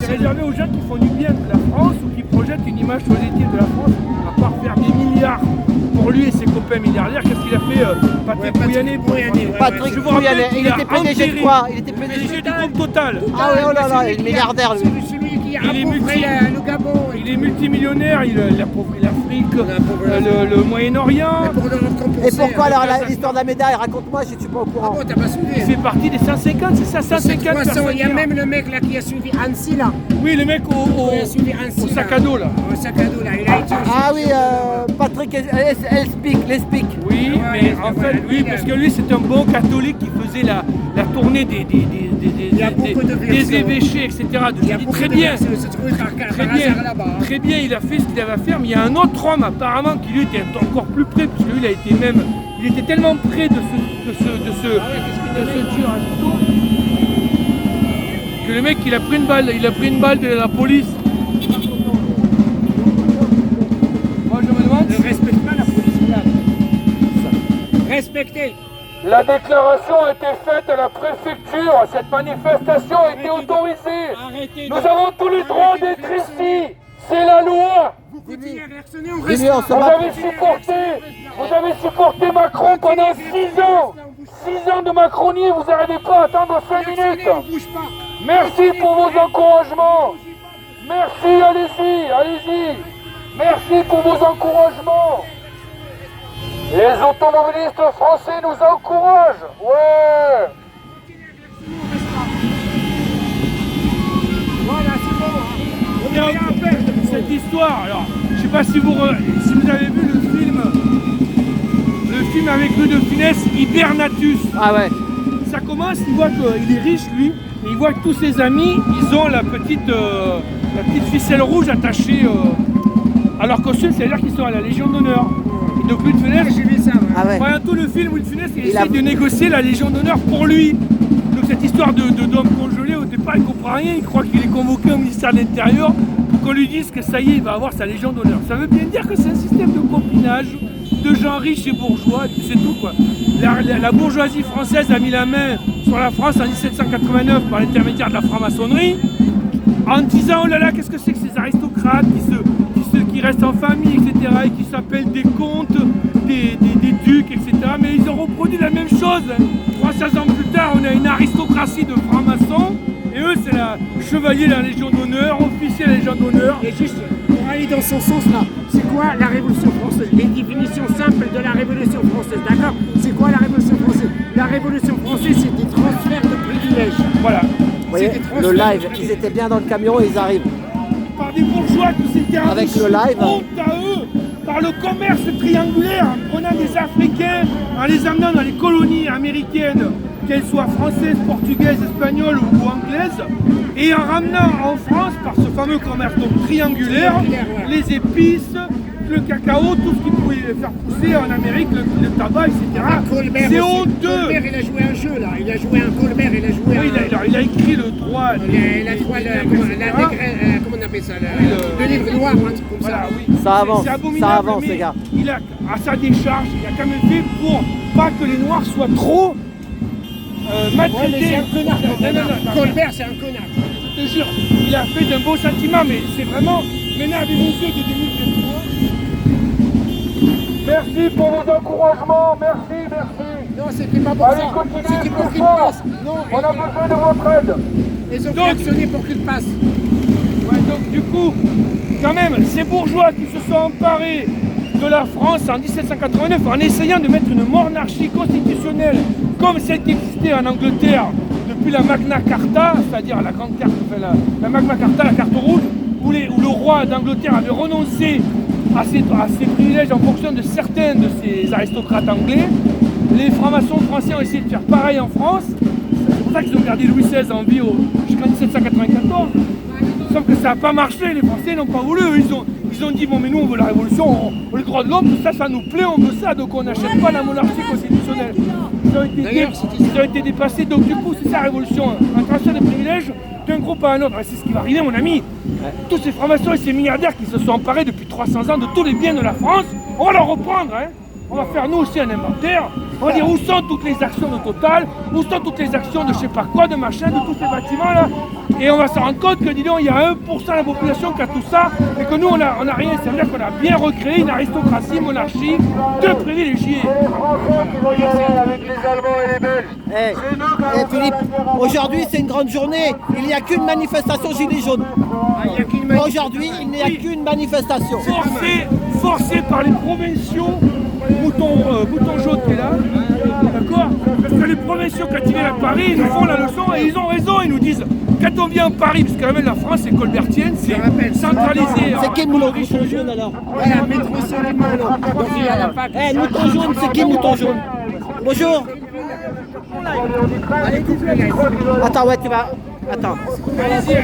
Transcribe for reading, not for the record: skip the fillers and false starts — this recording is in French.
réservé aux gens qui font du bien de la France ou qui projettent une image positive de la France, à part faire des milliards pour lui et ses copains milliardaires. Qu'est-ce qu'il a fait Patrick Pouyanné? Patrick Pouyanné, il était PDG de quoi? Il était PDG du groupe Total. Ah ouais, oh là là, il est milliardaire lui. Il est multimillionnaire, il a appauvri l'Afrique, le Moyen-Orient. Et pourquoi alors l'histoire de la médaille? Raconte-moi si tu es pas au courant. Ah bon, t'as pas suivi? Il fait partie des 150, c'est ça, 150 personnes. Il y a même le mec là qui a suivi Annecy là. Oui, le mec au sac à dos là. Au sac à dos là, il a été aussi. Ah oui, Patrick Lespeak. Oui, mais en fait, oui, parce que lui c'est un bon catholique qui faisait la tournée des évêchés, etc. Très bien. Très bien, il a fait ce qu'il avait à faire, mais il y a un autre homme apparemment qui lui était encore plus près, parce que lui il était tellement près de ce tueur que le mec il a pris une balle de la police. Moi je me demande. Ne respecte pas la police là. Respectez. La déclaration a été faite à la préfecture, cette manifestation a été autorisée. Nous avons tous les droits d'être ici, c'est la loi. Vous continuez à réactionner, on reste. Vous avez supporté Macron pendant 6 ans. 6 ans de Macronie, vous n'arrivez pas à attendre 5 minutes. On bouge pas. Merci pour vos encouragements. Merci, allez-y. Merci pour vos encouragements. Les automobilistes français nous encouragent. Ouais. Voilà, c'est bon. On est rien à perdre. Cette histoire, alors, je sais pas si vous avez vu le film avec Louis de Funès, Hibernatus. Ah ouais. Ça commence, il voit qu'il est riche lui, et il voit que tous ses amis, ils ont la petite ficelle rouge attachée à leur costume, c'est-à-dire qu'ils sont à la Légion d'honneur. Et donc Louis de Funès, J'ai vu ça. Ah ouais. pendant tout le film, Louis de Funès il essaie de négocier la Légion d'honneur pour lui. Donc cette histoire d'homme congelé, au départ il comprend rien, il croit qu'il est convoqué au ministère de l'Intérieur pour qu'on lui dise que ça y est, il va avoir sa Légion d'honneur. Ça veut bien dire que c'est un système de copinage de gens riches et bourgeois, et puis c'est tout quoi. La bourgeoisie française a mis la main sur la France en 1789 par l'intermédiaire de la franc-maçonnerie, en disant oh là là, qu'est-ce que c'est que ces aristocrates qui restent en famille, etc., et qui s'appellent des comtes, des ducs, etc. Mais ils ont reproduit la même chose. 300 ans plus tard, on a une aristocratie de francs-maçons, et eux, c'est la chevalier de la Légion d'honneur, officier de la Légion d'honneur. Et juste, pour aller dans son sens là, c'est quoi la Révolution française? Les définitions simples de la Révolution française, d'accord? C'est quoi la Révolution française? La Révolution française, c'est des transferts de privilèges. Voilà. Vous voyez, le live, ils étaient bien dans le camion et ils arrivent. Par des bourgeois qui s'étaient Avec le live. honte à eux, par le commerce triangulaire, en prenant des Africains, en les amenant dans les colonies américaines, qu'elles soient françaises, portugaises, espagnoles ou anglaises, et en ramenant en France, par ce fameux commerce donc triangulaire, les épices, le cacao, tout ce qui pouvait faire pousser en Amérique, le tabac, etc. C'est honteux. Colbert, il a joué un jeu là, il a joué un Colbert, il a joué Oui, il a écrit le droit. Comment on appelle ça? Le livre noir ou un truc comme ça. Oui. Ça avance les gars. Il a, à sa décharge, il a quand même fait pour pas que les Noirs soient trop maltraités. C'est un connard. Colbert, c'est un connard. Je te jure, il a fait d'un beau sentiment, mais c'est vraiment maintenant avec vos yeux de 2023. Merci pour vos encouragements, merci. Non, c'était pas pour Allez, ça. continuez, C'était pour plus qu'il fort. passe. Non, On a besoin de votre aide. ils ont réactionné pour qu'il passe. Ouais, donc du coup, quand même, ces bourgeois qui se sont emparés de la France en 1789 en essayant de mettre une monarchie constitutionnelle comme celle qui existait en Angleterre depuis la Magna Carta, c'est-à-dire la grande carte, enfin, la Magna Carta, la carte rouge, où le roi d'Angleterre avait renoncé à ses privilèges en fonction de certains de ces aristocrates anglais. Les francs-maçons français ont essayé de faire pareil en France. C'est pour ça qu'ils ont gardé Louis XVI en vie jusqu'en 1794. Sauf que ça n'a pas marché, les Français n'ont pas voulu. Ils ont dit bon mais nous on veut la révolution, on veut le droit de l'homme, tout ça, ça nous plaît, on veut ça, donc on n'achète pas la monarchie constitutionnelle. Ils ont été dépassés, donc du coup c'est ça la révolution, un transfert de privilèges d'un groupe à un autre. C'est ce qui va arriver mon ami. Tous ces francs-maçons et ces milliardaires qui se sont emparés depuis 300 ans de tous les biens de la France, on va leur reprendre. on va faire nous aussi un inventaire. On va dire où sont toutes les actions de Total, où sont toutes les actions de je sais pas quoi, de machin, de tous ces bâtiments là. Et on va se rendre compte que, dis donc, il y a 1% de la population qui a tout ça, et que nous, on a rien. Ça veut dire qu'on a bien recréé une aristocratie, une monarchie de privilégiés. Philippe, aujourd'hui c'est une grande journée. Il n'y a qu'une manifestation gilet jaune. Aujourd'hui, il n'y a qu'une manifestation. Forcé par les provinciaux, bouton jaune qui est là, d'accord? Parce que les provinciaux, quand ils viennent à Paris, ils nous font la leçon et ils ont raison. Ils nous disent, quand on vient à Paris, parce que quand même la France est colbertienne, c'est centralisé. C'est qui Mouton jaune alors? Voilà, métro sur les moulons. Donc il y a la fac. Eh, Mouton jaune, c'est qui Mouton jaune? Bonjour. Attends, ouais, tu vas. Attends. Allez-y,